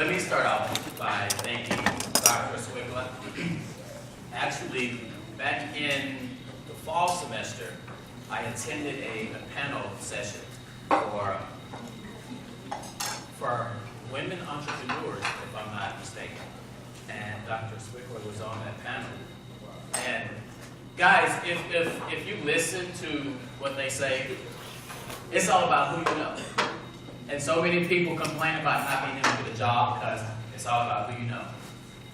Let me start off by thanking Dr. Swigler. Actually, back in the fall semester, I attended a panel session for women entrepreneurs, if I'm not mistaken. And Dr. Swigler was on that panel. And guys, if you listen to what they say, it's all about who you know. And so many people complain about not being able to get a job because it's all about who you know.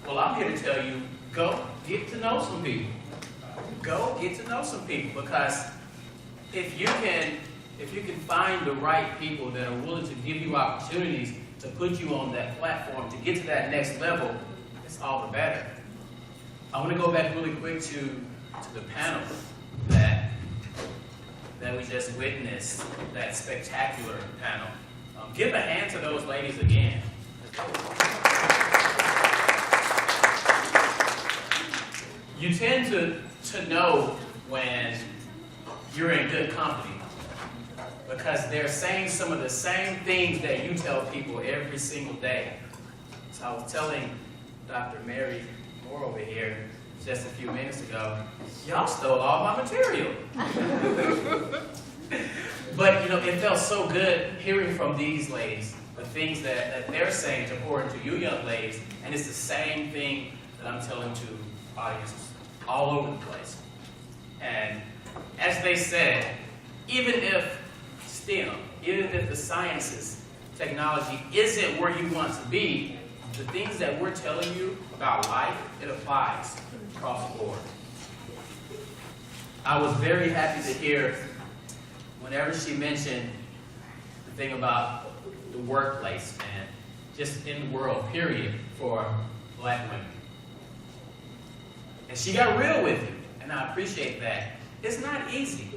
Well, I'm here to tell you, go get to know some people. Go get to know some people, because if you can find the right people that are willing to give you opportunities to put you on that platform to get to that next level, it's all the better. I want to go back really quick to the panel that we just witnessed, that spectacular panel. Give a hand to those ladies again. You tend to know when you're in good company, because they're saying some of the same things that you tell people every single day. So I was telling Dr. Mary Moore over here just a few minutes ago, y'all stole all my material. But it felt so good hearing from these ladies, the things that they're saying to pour into you young ladies, and it's the same thing that I'm telling to audiences all over the place. And as they said, even if STEM, even if the sciences, technology isn't where you want to be, the things that we're telling you about life, it applies across the board. I was very happy to hear whenever she mentioned the thing about the workplace and just in the world, period, for black women. And she got real with you, and I appreciate that. It's not easy.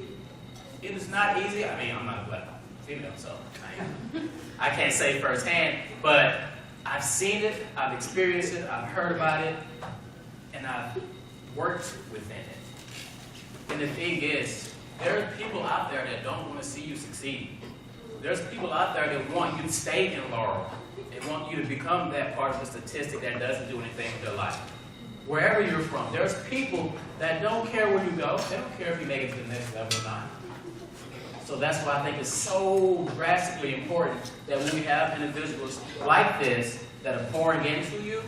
It is not easy. I mean, I'm not a black female, so I can't say firsthand, but I've seen it, I've experienced it, I've heard about it, and I've worked within it. And the thing is, there are people out there that don't want to see you succeed. There's people out there that want you to stay in Laurel. They want you to become that part of the statistic that doesn't do anything with their life. Wherever you're from, there's people that don't care where you go. They don't care if you make it to the next level or not. So that's why I think it's so drastically important that when we have individuals like this that are pouring into you,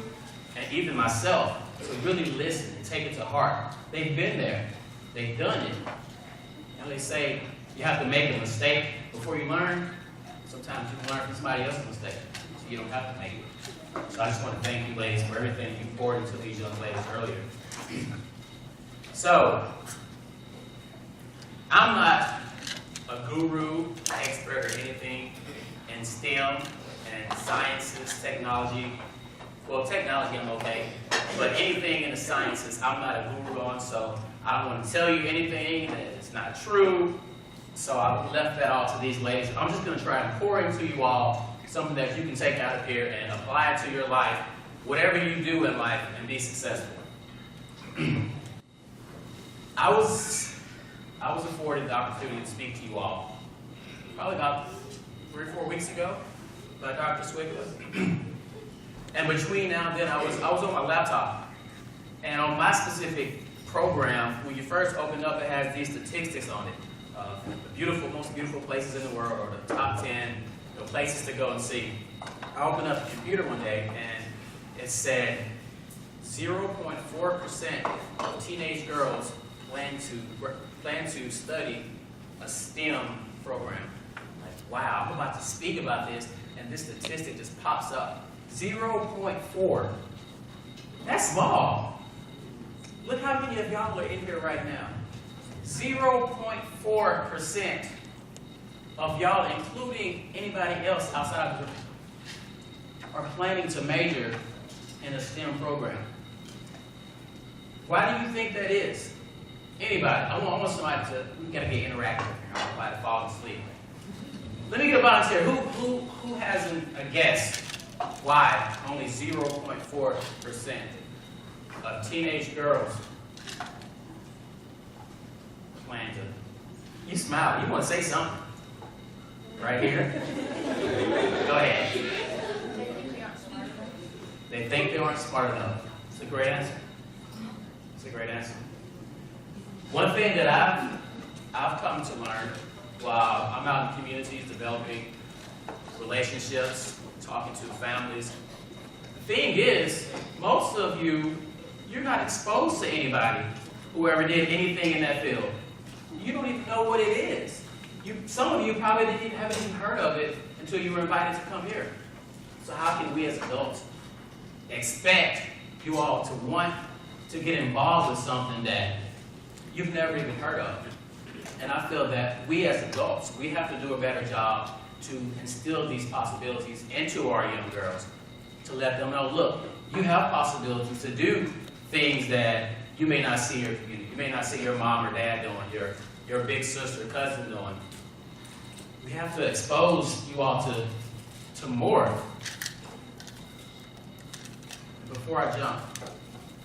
and even myself, to really listen and take it to heart. They've been there. They've done it. And they say you have to make a mistake before you learn. Sometimes you can learn from somebody else's mistake, so you don't have to make it. So I just want to thank you ladies for everything you poured into these young ladies earlier. So, I'm not a guru, expert, or anything in STEM and sciences, technology. Well, technology I'm okay, but anything in the sciences I'm not a guru on, so I don't want to tell you anything that's not true. So I left that all to these ladies. I'm just going to try and pour into you all something that you can take out of here and apply it to your life, whatever you do in life, and be successful. I was afforded the opportunity to speak to you all probably about 3 or 4 weeks ago by Dr. Swigler. And between now and then, I was on my laptop, and on my specific program, when you first open up, it has these statistics on it. The most beautiful places in the world, or the top 10 places to go and see. I opened up the computer one day, and it said 0.4% of teenage girls plan to study a STEM program. Like, wow, I'm about to speak about this, and this statistic just pops up. 0.4. That's small. Look how many of y'all are in here right now. 0.4% of y'all, including anybody else outside of the group, are planning to major in a STEM program. Why do you think that is? Anybody? I want somebody to, we gotta get interactive here. I want somebody to fall asleep. Let me get a volunteer. Who has a guess why only 0.4% of teenage girls plan to? You smile. You want to say something. Right here. Go ahead. aren't smart enough. It's a great answer. It's a great answer. One thing that I've come to learn while I'm out in communities developing relationships, talking to families, the thing is, most of you, you're not exposed to anybody who ever did anything in that field. You don't even know what it is. Some of you probably haven't even heard of it until you were invited to come here. So how can we as adults expect you all to want to get involved with something that you've never even heard of? And I feel that we as adults, we have to do a better job to instill these possibilities into our young girls, to let them know, look, you have possibilities to do things that you may not see in your community. You may not see your mom or dad doing, your big sister, cousin doing. We have to expose you all to more. Before I jump,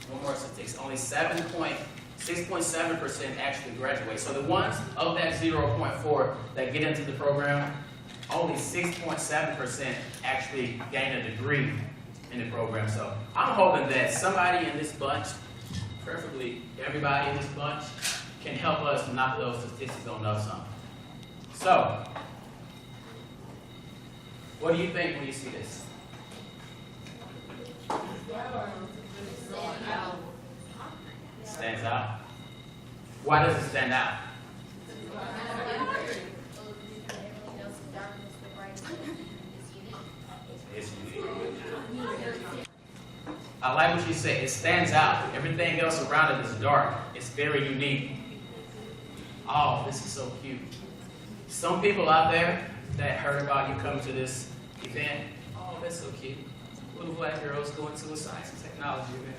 one more statistic. Only 6.7% actually graduate. So the ones of that 0.4 that get into the program, only 6.7% actually gain a degree in the program. So I'm hoping that somebody in this bunch, preferably everybody in this bunch, can help us knock those statistics on up some. So, what do you think when you see this? Stands out. Why does it stand out? It's unique. I like what you say. It stands out. Everything else around it is dark. It's very unique. Oh, this is so cute. Some people out there that heard about you coming to this event, oh, that's so cute. Little black girls going to a science and technology event.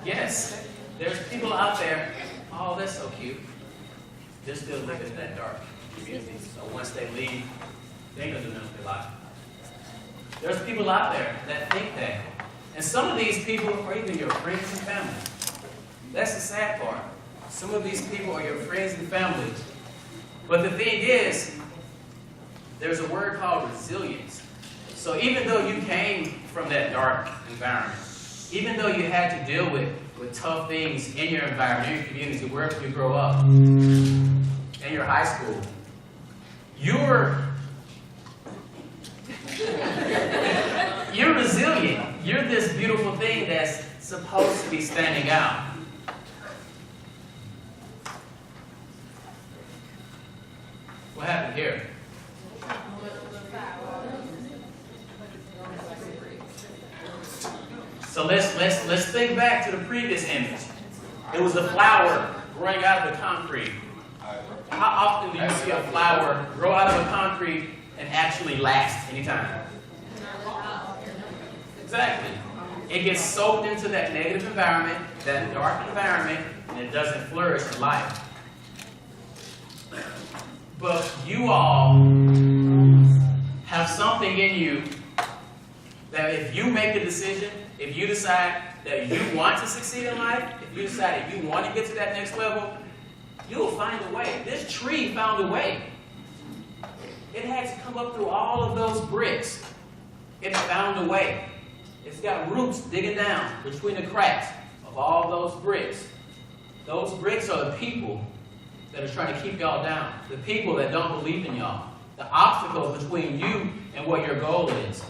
Yes, there's people out there, oh, that's so cute. They're still living in that dark community. So once they leave, they're going to do nothing with their life. There's people out there that think that. And some of these people are even your friends and family. That's the sad part. Some of these people are your friends and family. But the thing is, there's a word called resilience. So even though you came from that dark environment, even though you had to deal with tough things in your environment, in your community, wherever you grow up, in your high school, you're resilient. You're this beautiful thing that's supposed to be standing out. What happened here? So let's think back to the previous image. It was a flower growing out of the concrete. How often do you see a flower grow out of the concrete and actually last anytime? Exactly. It gets soaked into that negative environment, that dark environment, and it doesn't flourish in life. But you all have something in you that if you make a decision, if you decide that you want to succeed in life, if you decide that you want to get to that next level, you'll find a way. This tree found a way. It had to come up through all of those bricks. It found a way. It's got roots digging down between the cracks of all those bricks. Those bricks are the people that are trying to keep y'all down. The people that don't believe in y'all. The obstacles between you and what your goal is.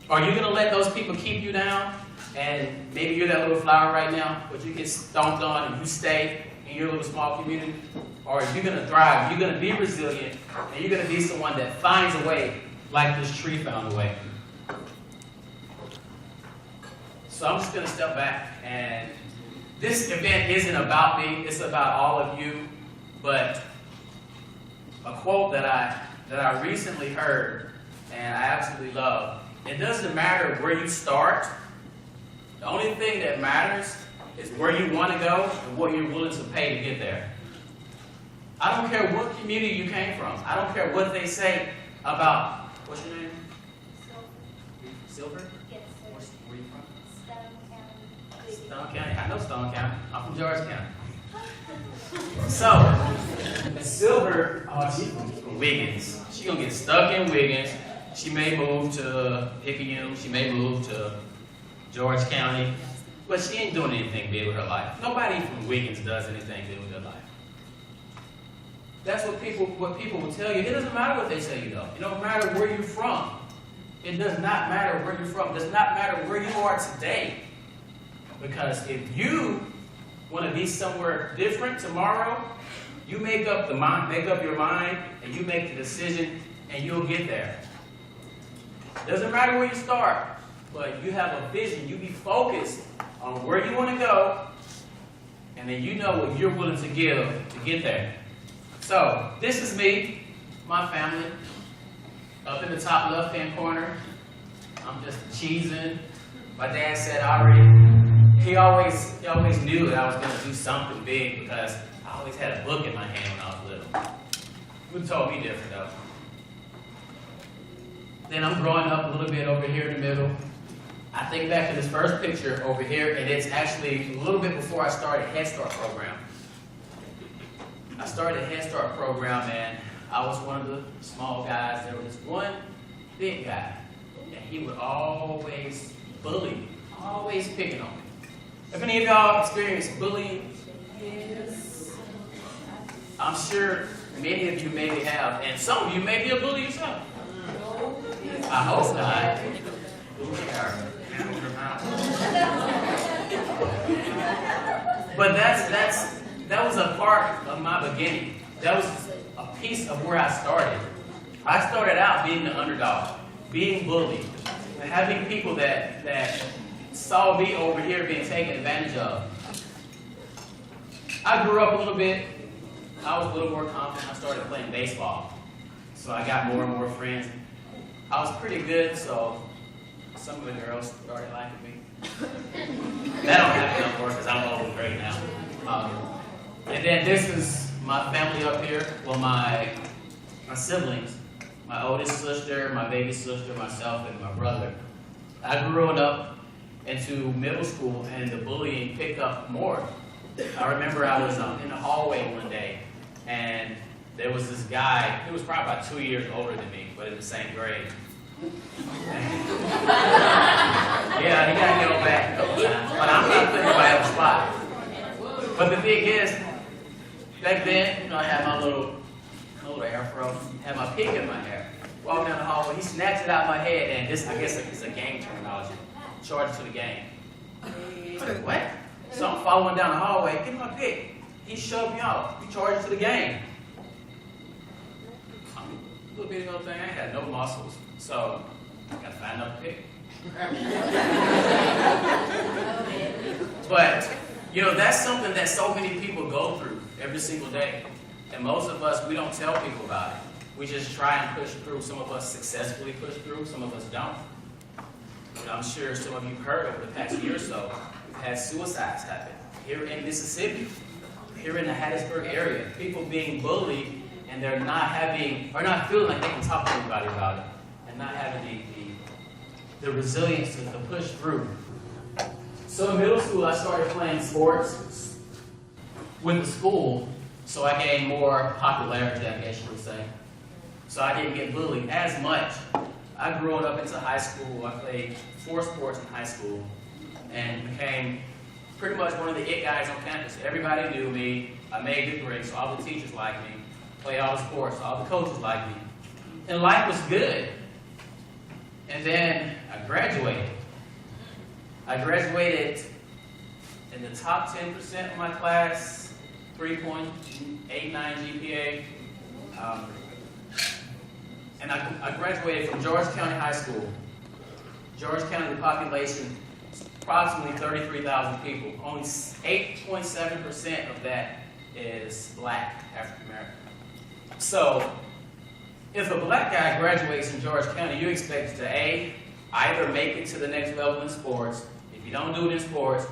Are you going to let those people keep you down? And maybe you're that little flower right now, but you get stomped on and you stay in your little small community? Or are you going to thrive? You're going to be resilient, and you're going to be someone that finds a way like this tree found a way. So I'm just going to step back, and this event isn't about me, it's about all of you, but a quote that I recently heard, and I absolutely love. It doesn't matter where you start. The only thing that matters is where you want to go and what you're willing to pay to get there. I don't care what community you came from. I don't care what they say about, what's your name? Silver? Yes, sir. Where are you from? Stone County. Stone County. I know Stone County. I'm from George County. So, Silver, oh, she's from Wiggins. She's going to get stuck in Wiggins. She may move to Picayune, she may move to George County, but she ain't doing anything big with her life. Nobody from Wiggins does anything big with their life. That's what people will tell you. It doesn't matter what they tell you though. It don't matter where you're from. It does not matter where you're from. It does not matter where you are today. Because if you want to be somewhere different tomorrow, you make up your mind, and you make the decision, and you'll get there. Doesn't matter where you start, but you have a vision. You be focused on where you want to go, and then you know what you're willing to give to get there. So, this is me, my family, up in the top left-hand corner. I'm just cheesing. My dad said he always knew that I was going to do something big because I always had a book in my hand when I was little. Who told me different though? Then I'm growing up a little bit over here in the middle. I think back to this first picture over here, and it's actually a little bit before I started Head Start program. I started a Head Start program, and I was one of the small guys. There was one big guy, and he would always bully me, always picking on me. Have any of y'all experienced bullying? Yes. I'm sure many of you maybe have, and some of you may be a bully yourself. I hope not. But that was a part of my beginning. That was a piece of where I started. I started out being the underdog, being bullied, and having people that saw me over here being taken advantage of. I grew up a little bit. I was a little more confident. I started playing baseball. So I got more and more friends. I was pretty good, so some of the girls started liking me. That don't happen no more because I'm old and great now. And then this is my family up here. Well, my siblings. My oldest sister, my baby sister, myself, and my brother. I grew up into middle school, and the bullying picked up more. I remember I was in the hallway one day, and there was this guy. He was probably about 2 years older than me, but in the same grade. Yeah, he got to go back a couple times, but I'm not putting anybody on the spot. But the thing is, back then, I had my little afro, had my pig in my hair. Walking down the hallway, he snatched it out of my head, and this, I guess it's a gang terminology. Charged to the gang. I said, what? So I'm following down the hallway, get my pig. He shoved me off. He charged to the gang. I'm a little bitty old thing, I had no muscles. So I gotta find another pig. But, that's something that so many people go through every single day. And most of us, we don't tell people about it. We just try and push through. Some of us successfully push through, some of us don't. But I'm sure some of you have heard over the past year or so, we've had suicides happen here in Mississippi, here in the Hattiesburg area. People being bullied, and they're not feeling like they can talk to anybody about it, and not having the resilience to push through. So in middle school, I started playing sports with the school, so I gained more popularity, I guess you would say. So I didn't get bullied as much. I grew up into high school. I played 4 sports in high school and became pretty much one of the it guys on campus. Everybody knew me. I made good grades, so all the teachers liked me. Played all the sports, all the coaches liked me. And life was good. And then I graduated. I graduated in the top 10% of my class, 3.89 GPA. And I graduated from George County High School. George County, the population, approximately 33,000 people. Only 8.7% of that is black, African American. So, if a black guy graduates in George County, you expect to either make it to the next level in sports. If you don't do it in sports,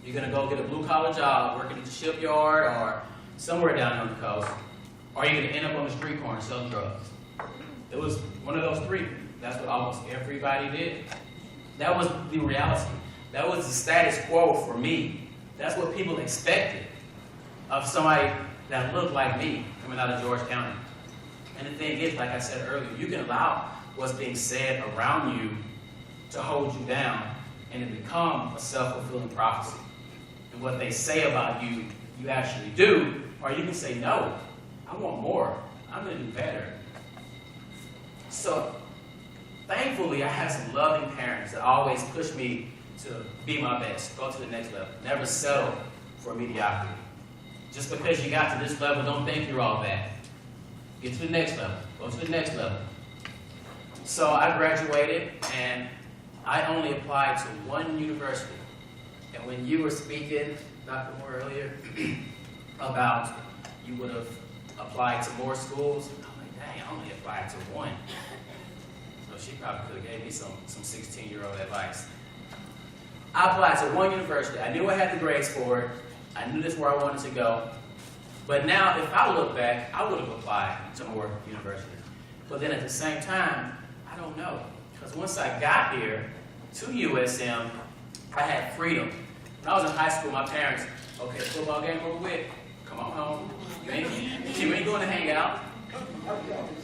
you're going to go get a blue-collar job working at the shipyard or somewhere down on the coast, or you're going to end up on the street corner selling drugs. It was one of those 3. That's what almost everybody did. That was the reality. That was the status quo for me. That's what people expected of somebody that looked like me coming out of George County. And the thing is, like I said earlier, you can allow what's being said around you to hold you down, and it become a self-fulfilling prophecy. And what they say about you, you actually do, or you can say, no, I want more. I'm going to do better. So, thankfully, I had some loving parents that always pushed me to be my best, go to the next level, never settle for mediocrity. Just because you got to this level, don't think you're all bad. Get to the next level, go to the next level. So I graduated, and I only applied to one university. And when you were speaking, Dr. Moore, earlier, about you would have applied to more schools, I'm like, dang, I only applied to one. So she probably could have gave me some 16-year-old advice. I applied to one university. I knew I had the grades for it. I knew this is where I wanted to go. But now, if I look back, I would have applied to more universities. But then at the same time, I don't know. Because once I got here to USM, I had freedom. When I was in high school, my parents, okay, football game over with, come on home. You ain't going to hang out.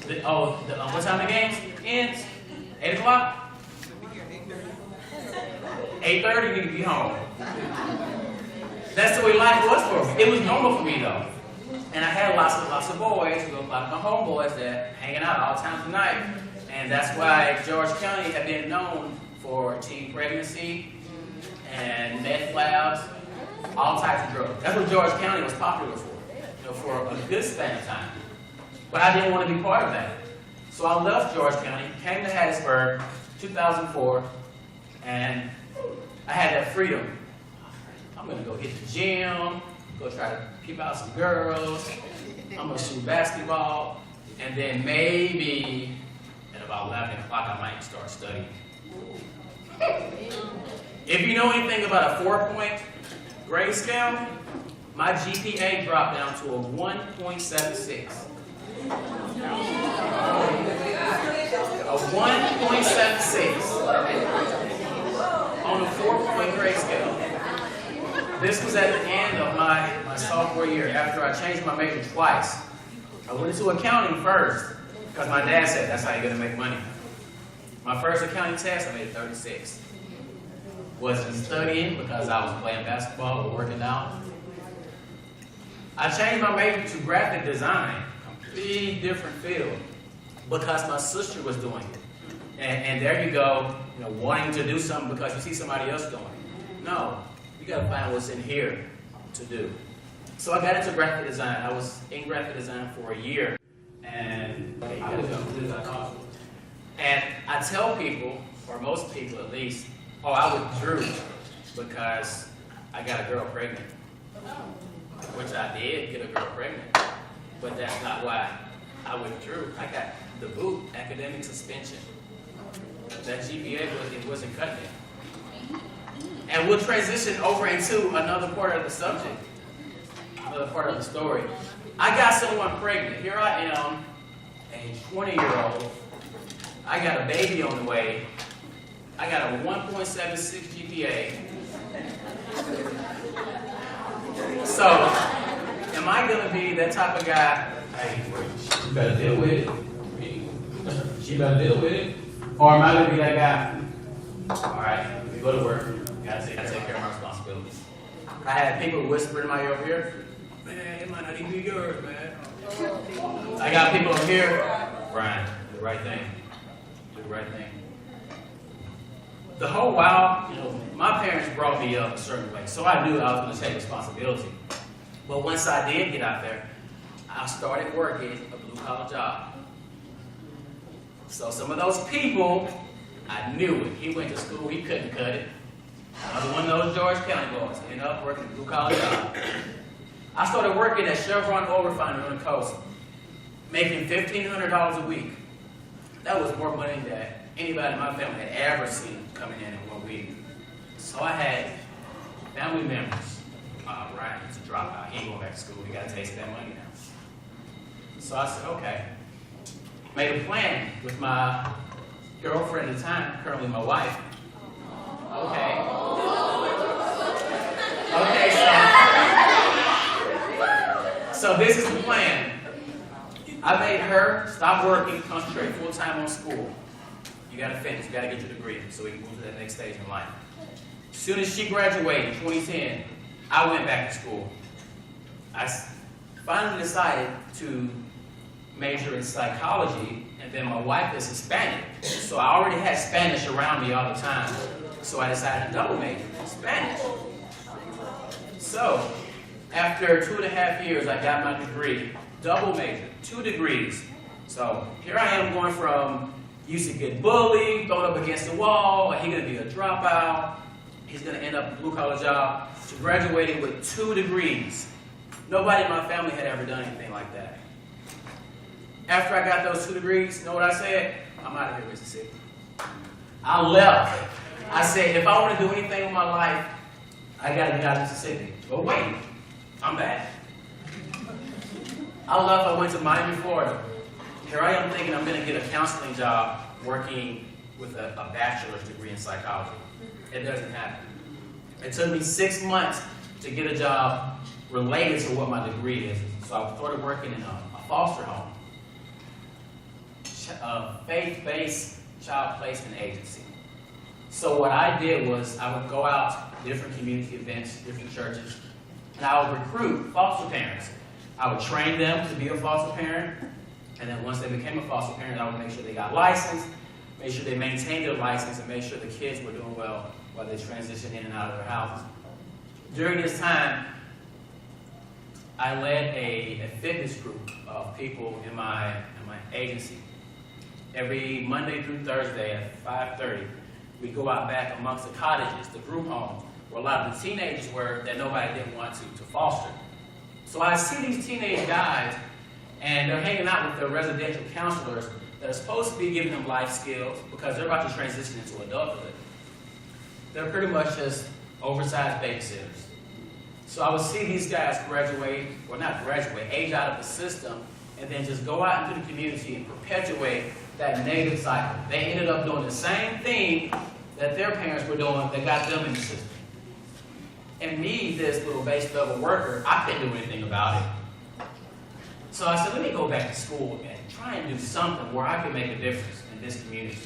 What time the games ends? 8 o'clock? 8:30, you need to be home. That's the way life was for me. It was normal for me, though. And I had lots of boys, a lot of my homeboys that hanging out all times of night. And that's why George County had been known for teen pregnancy and meth labs, all types of drugs. That's what George County was popular for a good span of time. But I didn't want to be part of that. So I left George County, came to Hattiesburg, 2004, and I had that freedom. I'm going to go hit the gym, go try to peep out some girls. I'm going to shoot basketball. And then maybe at about 11 o'clock, I might start studying. If you know anything about a 4-point grade scale, my GPA dropped down to a 1.76. A 1.76 on a 4-point grade scale. This was at the end of my sophomore year, after I changed my major twice. I went into accounting first, because my dad said that's how you're going to make money. My first accounting test, I made a 36. Wasn't studying because I was playing basketball or working out. I changed my major to graphic design, completely different field, because my sister was doing it. And there you go, wanting to do something because you see somebody else doing it. No, you got to find what's in here to do. So I got into graphic design. I was in graphic design for a year, and I tell people, or most people at least, oh, I withdrew because I got a girl pregnant. Which I did get a girl pregnant, but that's not why I withdrew. I got the boot, academic suspension. That GPA wasn't cutting it. And we'll transition over into another part of the subject, another part of the story. I got someone pregnant. Here I am, a 20-year-old. I got a baby on the way. I got a 1.76 GPA. So, am I going to be that type of guy, hey, you better deal with it. She better deal with it. Or am I going to be that guy, all right, we go to work. Gotta take care of my responsibilities. I had people whisper in my ear over here, man, it might not even be yours, man. I got people over here, Brian, do the right thing. Do the right thing. The whole while, my parents brought me up a certain way, so I knew I was going to take responsibility. But once I did get out there, I started working a blue-collar job. So some of those people, I knew it. He went to school, he couldn't cut it. Another one of those George County boys ended up working a blue-collar job. I started working at Chevron Oil Refinery on the coast, making $1,500 a week. That was more money than anybody in my family had ever seen coming in 1 week. So I had family members. Ryan, he's a dropout. He ain't going back to school. He got to taste that money now. So I said, okay. Made a plan with my girlfriend at the time, currently my wife. Okay. Okay, so this is the plan. I made her stop working, concentrate full-time on school. You gotta finish, you gotta get your degree so we can move to that next stage in life. As soon as she graduated in 2010, I went back to school. I finally decided to major in psychology, and then my wife is Hispanic, so I already had Spanish around me all the time, so I decided to double major in Spanish. So, after 2.5 years, I got my degree, double major, 2 degrees. So, here I am going from used to get bullied, thrown up against the wall, and he's going to be a dropout, he's going to end up in a blue-collar job, to graduating with 2 degrees. Nobody in my family had ever done anything like that. After I got those 2 degrees, you know what I said? I'm out of here, Mississippi. I left. I said, if I want to do anything with my life, I got to get out of Mississippi. But wait, I'm back. I left, I went to Miami, Florida. Here I am thinking I'm going to get a counseling job working with a bachelor's degree in psychology. It doesn't happen. It took me 6 months to get a job related to what my degree is. So I started working in a foster home, a faith-based child placement agency. So what I did was I would go out to different community events, different churches, and I would recruit foster parents. I would train them to be a foster parent, and then once they became a foster parent, I would make sure they got licensed, make sure they maintained their license, and make sure the kids were doing well while they transitioned in and out of their houses. During this time, I led a fitness group of people in my agency. Every Monday through Thursday at 5:30, we go out back amongst the cottages, the group homes, where a lot of the teenagers were that nobody didn't want to foster. So I see these teenage guys, and they're hanging out with their residential counselors that are supposed to be giving them life skills because they're about to transition into adulthood. They're pretty much just oversized babysitters. So I would see these guys graduate, or not graduate, age out of the system, and then just go out into the community and perpetuate that negative cycle. They ended up doing the same thing that their parents were doing that got them in the system. And me, this little base level worker, I couldn't do anything about it. So I said, let me go back to school and try and do something where I can make a difference in this community.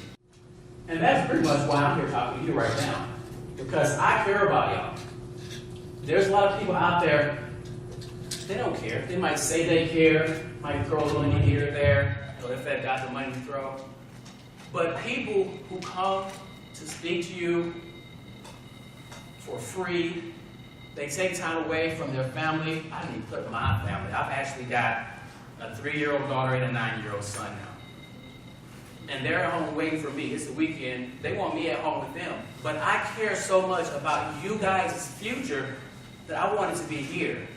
And that's pretty much why I'm here talking to you right now, because I care about y'all. There's a lot of people out there, they don't care. They might say they care, might throw a little money here or there, or if they've got the money to throw. But people who come to speak to you for free, they take time away from their family. I didn't even put my family. I've actually got a 3-year-old daughter and a 9-year-old son now. And they're at home waiting for me. It's the weekend. They want me at home with them. But I care so much about you guys' future that I wanted to be here.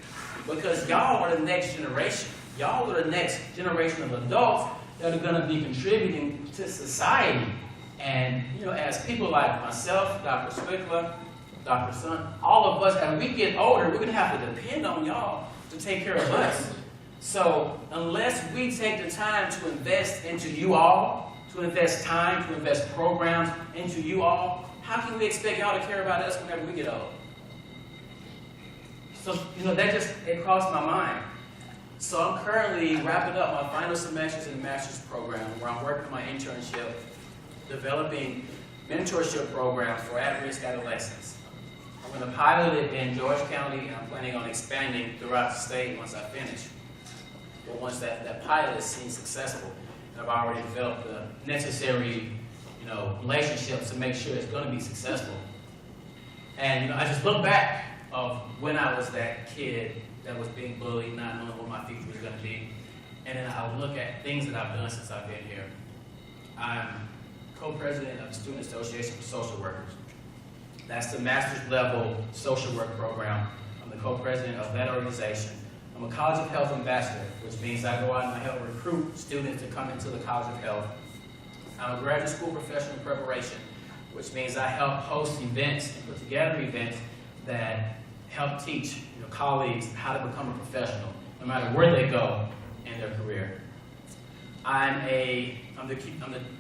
Because y'all are the next generation. Y'all are the next generation of adults that are going to be contributing to society. And, you know, as people like myself, Dr. Swickler, Dr. Sun, all of us, as we get older, we're going to have to depend on y'all to take care of us. So unless we take the time to invest into you all, to invest time, to invest programs into you all, how can we expect y'all to care about us whenever we get old? So, you know, it crossed my mind. So I'm currently wrapping up my final semesters in the master's program, where I'm working on my internship, developing mentorship programs for at-risk adolescents. I'm going to pilot it in George County, and I'm planning on expanding throughout the state once I finish. But once that pilot is seen successful, and I've already developed the necessary, you know, relationships to make sure it's going to be successful. And, you know, I just look back of when I was that kid that was being bullied, not knowing what my future was going to be. And then I would look at things that I've done since I've been here. I'm co-president of the Student Association for Social Workers. That's the master's level social work program. I'm the co-president of that organization. I'm a College of Health ambassador, which means I go out and I help recruit students to come into the College of Health. I'm a graduate school professional preparation, which means I help host events and put together events that help teach colleagues how to become a professional, no matter where they go in their career. I'm the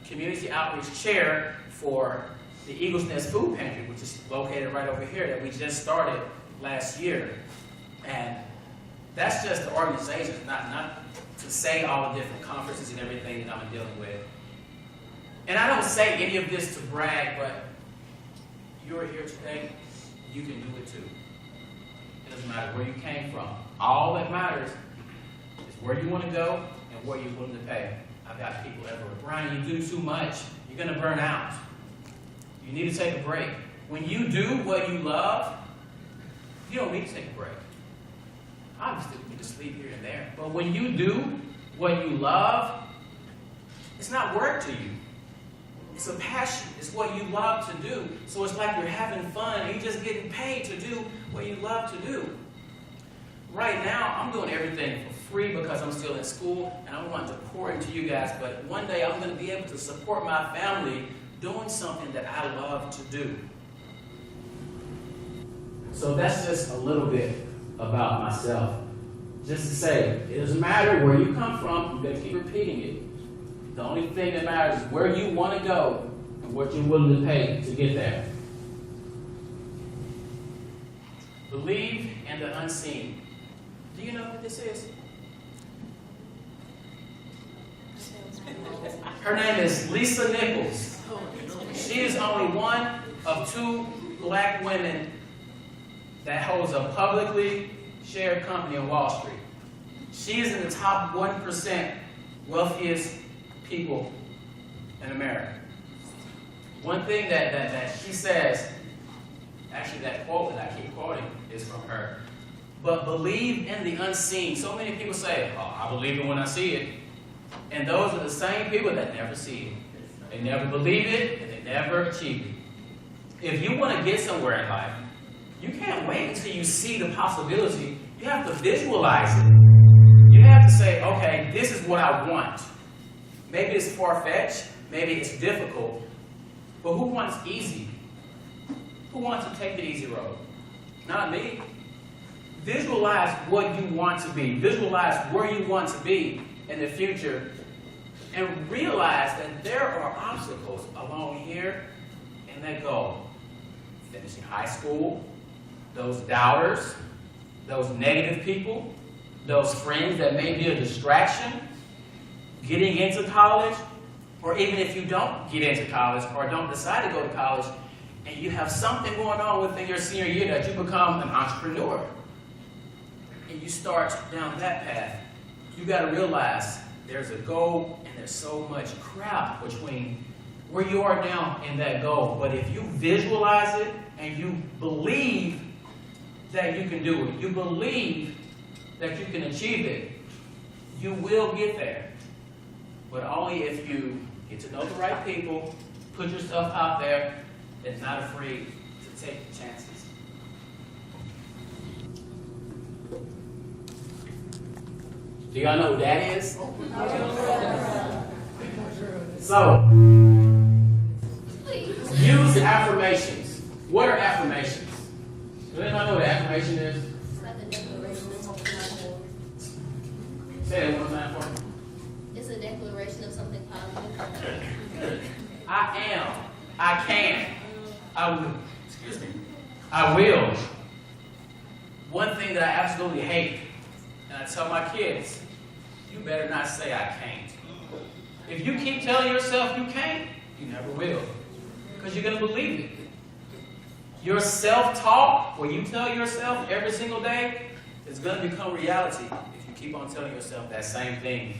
community outreach chair for the Eagles Nest Food Pantry, which is located right over here, that we just started last year. And That's just the organization, not to say all the different conferences and everything that I'm dealing with. And I don't say any of this to brag, but you're here today, you can do it too. It doesn't matter where you came from. All that matters is where you want to go and what you're willing to pay. I've got people everywhere. Brian, you do too much. You're going to burn out. You need to take a break. When you do what you love, you don't need to take a break. Obviously, you can sleep here and there. But when you do what you love, it's not work to you. It's a passion. It's what you love to do. So it's like you're having fun and you're just getting paid to do what you love to do. Right now, I'm doing everything for free because I'm still in school and I want to pour into you guys. But one day I'm going to be able to support my family doing something that I love to do. So that's just a little bit about myself. Just to say, it doesn't matter where you come from, you're going to keep repeating it. The only thing that matters is where you want to go and what you're willing to pay to get there. Believe in the unseen. Do you know what this is? Her name is Lisa Nichols. She is only one of 2 black women that holds a publicly shared company on Wall Street. She is in the top 1% wealthiest people in America. One thing that she says, actually that quote that I keep quoting is from her, but believe in the unseen. So many people say, oh, I believe it when I see it. And those are the same people that never see it. They never believe it and they never achieve it. If you want to get somewhere in life, you can't wait until you see the possibility. You have to visualize it. You have to say, okay, this is what I want. Maybe it's far-fetched, maybe it's difficult, but who wants easy? Who wants to take the easy road? Not me. Visualize what you want to be. Visualize where you want to be in the future and realize that there are obstacles along here and that goal. Finishing high school, those doubters, those negative people, those friends that may be a distraction, getting into college, or even if you don't get into college or don't decide to go to college, and you have something going on within your senior year that you become an entrepreneur, and you start down that path, you got to realize there's a goal and there's so much crap between where you are now and that goal. But if you visualize it and you believe that you can do it, you believe that you can achieve it, you will get there. But only if you get to know the right people, put yourself out there, and not afraid to take chances. Do y'all know who that is? So, use affirmations. What are affirmations? Does anybody know what affirmation is? It's like a declaration of something positive. Say that one time for me. It's a declaration of something positive. I am. I can. I will. Excuse me. I will. One thing that I absolutely hate, and I tell my kids, you better not say I can't. If you keep telling yourself you can't, you never will. Because you're going to believe it. Your self-talk, where you tell yourself every single day, is going to become reality if you keep on telling yourself that same thing.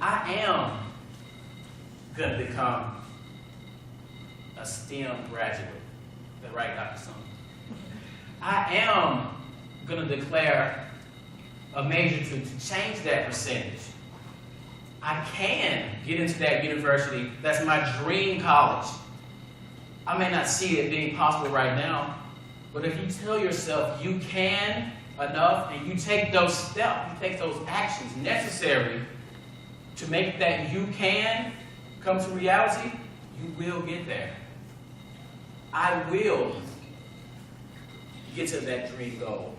I am going to become a STEM graduate. Is that right, Dr. Summer? I am going to declare a major to change that percentage. I can get into that university. That's my dream college. I may not see it being possible right now, but if you tell yourself you can enough and you take those steps, you take those actions necessary to make that you can come to reality, you will get there. I will get to that dream goal.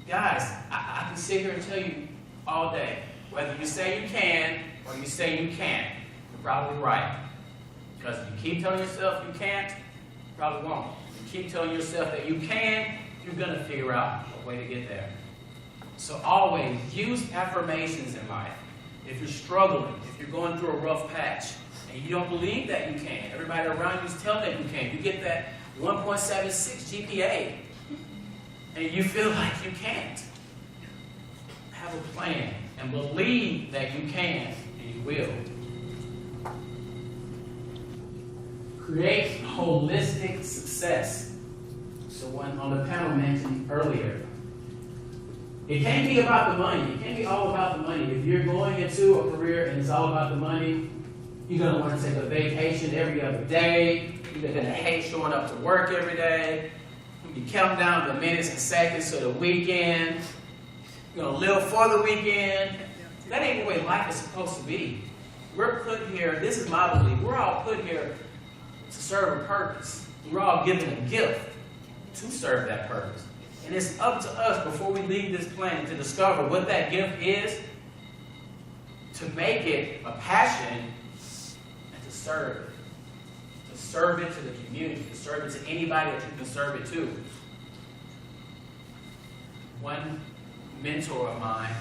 Guys, I can sit here and tell you all day, whether you say you can or you say you can't, you're probably right. Because if you keep telling yourself you can't, you probably won't. If you keep telling yourself that you can, you're going to figure out a way to get there. So always use affirmations in life. If you're struggling, if you're going through a rough patch, and you don't believe that you can, everybody around you is telling that you can. You get that 1.76 GPA, and you feel like you can't. Have a plan and believe that you can, and you will. Create holistic success. The one on the panel mentioned earlier. It can't be about the money. It can't be all about the money. If you're going into a career and it's all about the money, you're going to want to take a vacation every other day. You're going to hate showing up to work every day. You're going to be counting down the minutes and seconds to the weekend. You're going to live for the weekend. That ain't the way life is supposed to be. We're put here, this is my belief, we're all put here to serve a purpose. We're all given a gift to serve that purpose. And it's up to us before we leave this planet to discover what that gift is, to make it a passion, and to serve it. To serve it to the community, to serve it to anybody that you can serve it to. One mentor of mine,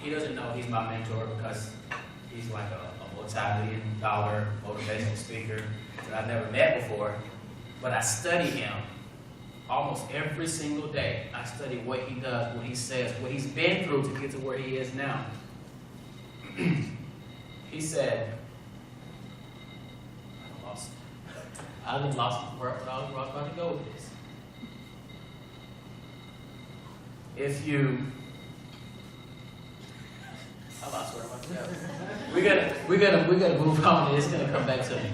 he doesn't know he's my mentor because he's like a multi-million-dollar motivational speaker that I've never met before, but I study him. Almost every single day, I study what he does, what he says, what he's been through to get to where he is now. He said, I lost where I was about to go with this. I lost where I'm about to go. We're gonna move on, and it's gonna come back to me.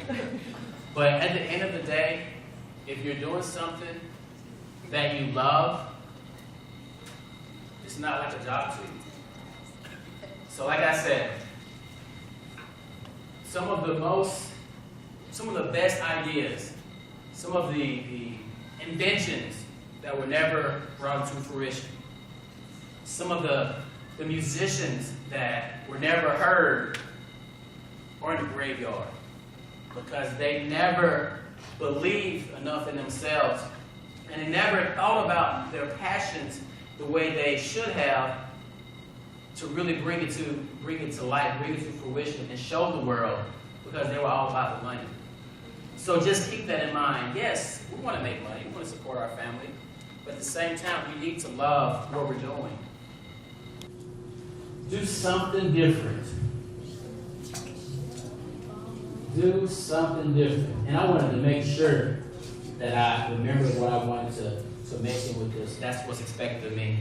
But at the end of the day, if you're doing something that you love, it's not like a job to you. So like I said, some of the best ideas, some of the inventions that were never brought to fruition, some of the musicians that were never heard are in the graveyard because they never believed enough in themselves, and they never thought about their passions the way they should have to really bring it to life, bring it to fruition, and show the world, because they were all about the money. So just keep that in mind. Yes, we want to make money, we want to support our family, but at the same time, we need to love what we're doing. Do something different. Do something different. And I wanted to make sure that I remember what I wanted to mention with this. That's what's expected of me.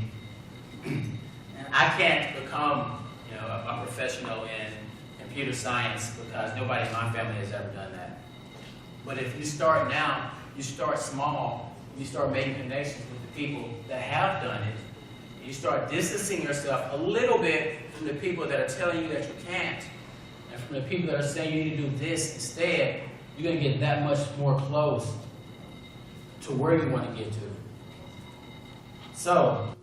And I can't become, a professional in computer science because nobody in my family has ever done that. But if you start now, you start small, you start making connections with the people that have done it. You start distancing yourself a little bit from the people that are telling you that you can't, and from the people that are saying you need to do this instead. You're going to get that much more close to where you want to get to. So,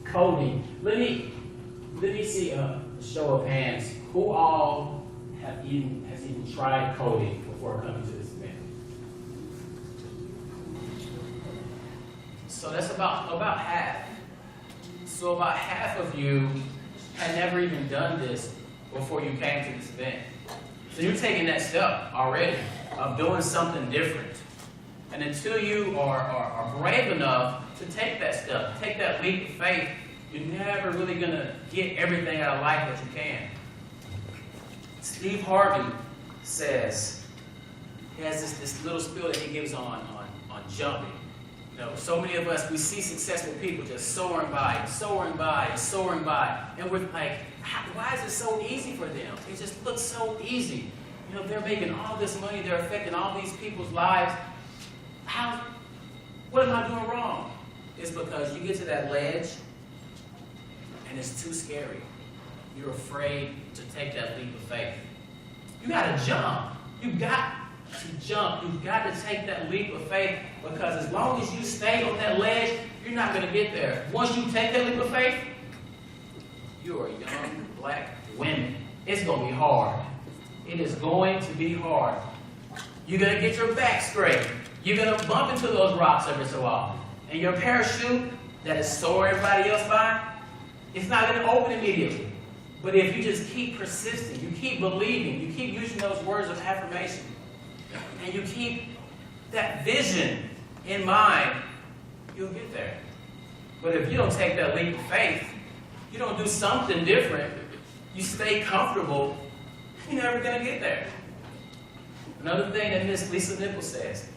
coding. Let me see a show of hands. Who all has even tried coding before coming to this event? So that's about half. So about half of you had never even done this before you came to this event. So you're taking that step already of doing something different. And until you are brave enough to take that step, take that leap of faith, you're never really going to get everything out of life that you can. Steve Harvey says, he has this little spiel that he gives on jumping. So many of us, we see successful people just soaring by, and we're like, why is it so easy for them? It just looks so easy. They're making all this money, they're affecting all these people's lives. What am I doing wrong? It's because you get to that ledge, and it's too scary. You're afraid to take that leap of faith. You got to jump. You've got to jump. You've got to take that leap of faith, because as long as you stay on that ledge, you're not going to get there. Once you take that leap of faith, you are young black women. It's going to be hard. It is going to be hard. You're going to get your back straight. You're going to bump into those rocks every so often. And your parachute that is soaring everybody else by, it's not going to open immediately. But if you just keep persisting, you keep believing, you keep using those words of affirmation, and you keep that vision in mind, you'll get there. But if you don't take that leap of faith, you don't do something different, you stay comfortable, you're never going to get there. Another thing that Miss Lisa Nichols says,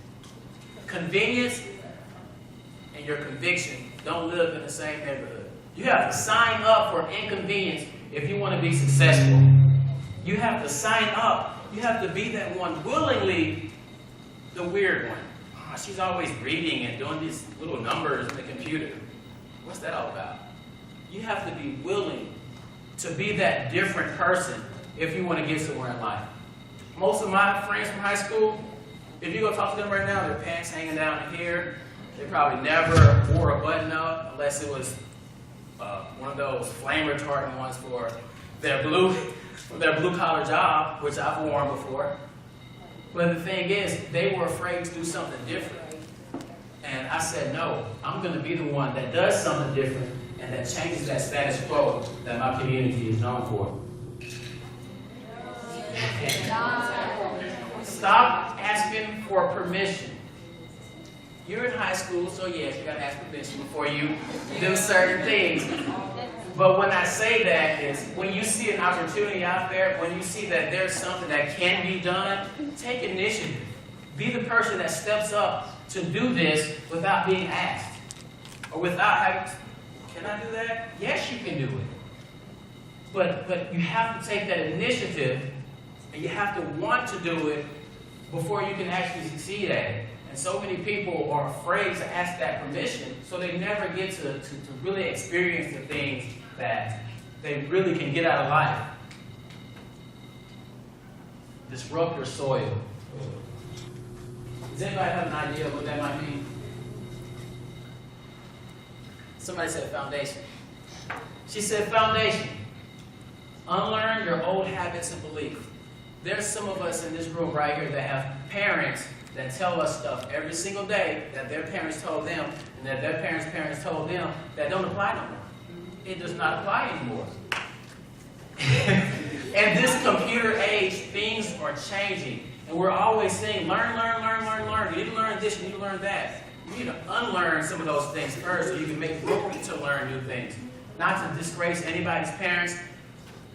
convenience and your conviction don't live in the same neighborhood. You have to sign up for inconvenience if you want to be successful. You have to sign up. You have to be that one willingly, the weird one. Oh, she's always reading and doing these little numbers in the computer. What's that all about? You have to be willing to be that different person if you want to get somewhere in life. Most of my friends from high school, if you go talk to them right now, their pants hanging down here. They probably never wore a button up unless it was one of those flame retardant ones for their blue collar job, which I've worn before. But the thing is, they were afraid to do something different. And I said, no, I'm going to be the one that does something different and that changes that status quo that my community is known for. Stop asking for permission. You're in high school, so yes, you gotta ask permission before you do certain things. But when I say that, is when you see an opportunity out there, when you see that there's something that can be done, take initiative. Be the person that steps up to do this without being asked. Or without having, can I do that? Yes, you can do it. But you have to take that initiative, and you have to want to do it before you can actually succeed at it. And so many people are afraid to ask that permission, so they never get to really experience the things that they really can get out of life. Disrupt your soil. Does anybody have an idea of what that might mean? Somebody said foundation. She said foundation. Unlearn your old habits and beliefs. There's some of us in this room right here that have parents that tell us stuff every single day that their parents told them and that their parents told them that don't apply no more. It does not apply anymore. And this computer age, things are changing. And we're always saying, learn. You need to learn this, you need to learn that. You need to unlearn some of those things first so you can make room to learn new things. Not to disgrace anybody's parents,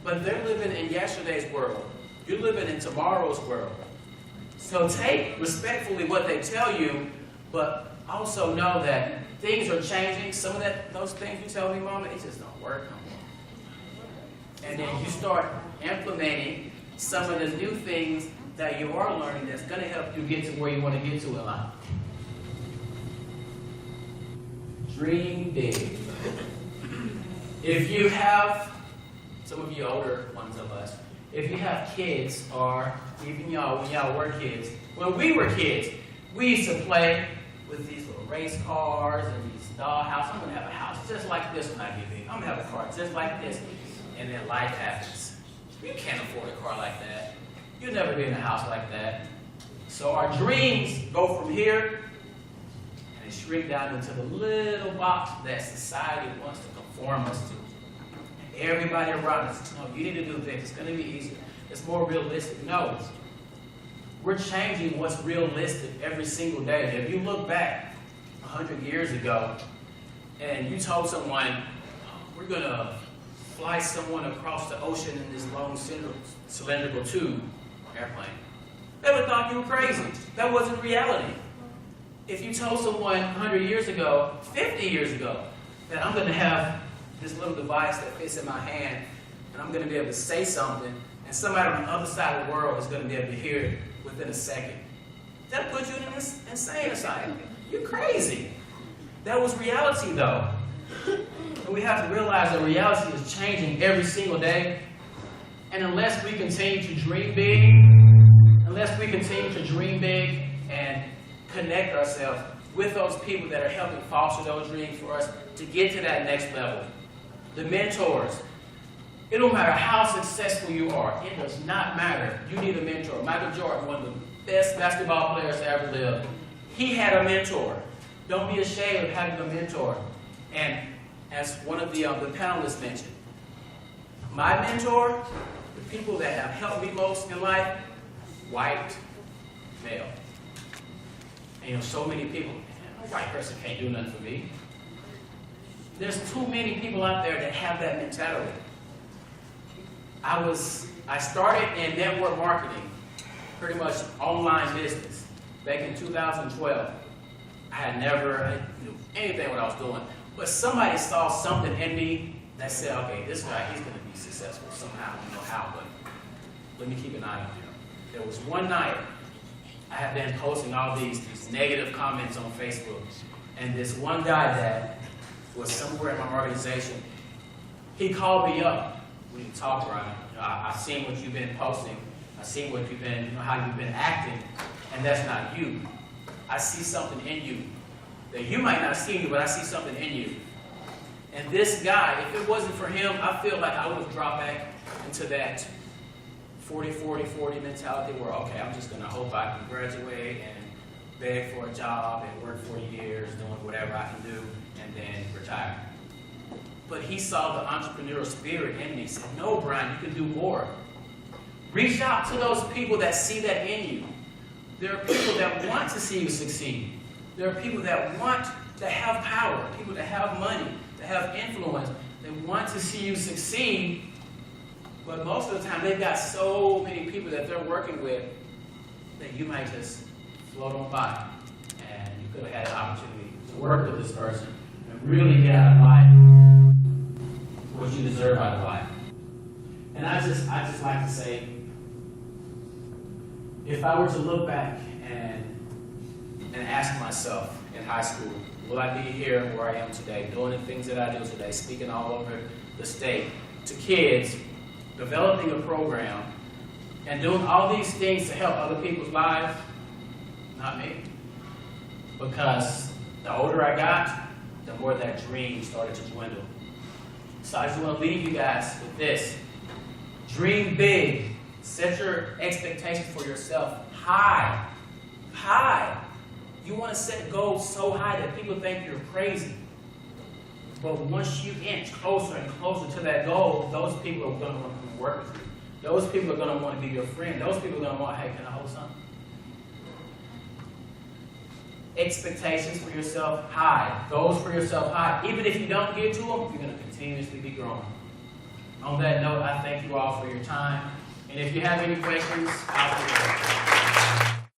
but they're living in yesterday's world. You're living in tomorrow's world. So take respectfully what they tell you, but also know that things are changing. Some of those things you tell me, Mama, it just don't work no more. And then you start implementing some of the new things that you are learning that's going to help you get to where you want to get to in life. Dream big. If you have, some of you older ones of us, if you have kids, or even y'all, when y'all were kids, when we were kids, we used to play with these little race cars and these doll houses. I'm going to have a house just like this when I get big. I'm going to have a car just like this. And then life happens. You can't afford a car like that. You'll never be in a house like that. So our dreams go from here and they shrink down into the little box that society wants to conform us to. Everybody around us, no, you need to do this. It's going to be easier. It's more realistic. No. We're changing what's realistic every single day. If you look back 100 years ago and you told someone, oh, we're going to fly someone across the ocean in this long cylindrical tube airplane, they would have thought you were crazy. That wasn't reality. If you told someone 100 years ago, 50 years ago, that I'm going to have this little device that fits in my hand, and I'm going to be able to say something, and somebody on the other side of the world is going to be able to hear it within a second, that puts you in an insane asylum. You're crazy. That was reality, though. And we have to realize that reality is changing every single day. And unless we continue to dream big, and connect ourselves with those people that are helping foster those dreams for us to get to that next level. The mentors. It don't matter how successful you are. It does not matter. You need a mentor. Michael Jordan, one of the best basketball players to ever live. He had a mentor. Don't be ashamed of having a mentor. And as one of the panelists mentioned, my mentor, the people that have helped me most in life, white male. And so many people, a white person can't do nothing for me. There's too many people out there that have that mentality. I started in network marketing, pretty much online business, back in 2012. I knew anything what I was doing, but somebody saw something in me that said, okay, this guy, he's going to be successful somehow. I don't know how, but let me keep an eye on him. There was one night, I had been posting all these negative comments on Facebook, and this one guy that was somewhere in my organization, he called me up. We talked, Ryan. I've seen what you've been posting. I've seen what you've been, how you've been acting, and that's not you. I see something in you that you might not see, but I see something in you. And this guy, if it wasn't for him, I feel like I would have dropped back into that 40-40-40 mentality where, okay, I'm just going to hope I can graduate and beg for a job and work 4 years doing whatever I can do and then retire. But he saw the entrepreneurial spirit in me. He said, no, Brian, you can do more. Reach out to those people that see that in you. There are people that want to see you succeed. There are people that want to have power, people that have money, that have influence. They want to see you succeed, but most of the time they've got so many people that they're working with that you might just float on by, and you could have had an opportunity to work with this person and really get out of life what you deserve out of life. And I just like to say, if I were to look back and ask myself in high school, will I be here where I am today, doing the things that I do today, speaking all over the state to kids, developing a program, and doing all these things to help other people's lives? Not me. Because the older I got, the more that dream started to dwindle. So I just want to leave you guys with this. Dream big. Set your expectations for yourself high. High. You want to set goals so high that people think you're crazy. But once you inch closer and closer to that goal, those people are going to want to come work with you. Those people are going to want to be your friend. Those people are going to want, hey, can I hold something? Expectations for yourself high. Goals for yourself high. Even if you don't get to them, you're going to continuously be growing. On that note, I thank you all for your time. And if you have any questions, I'll be there.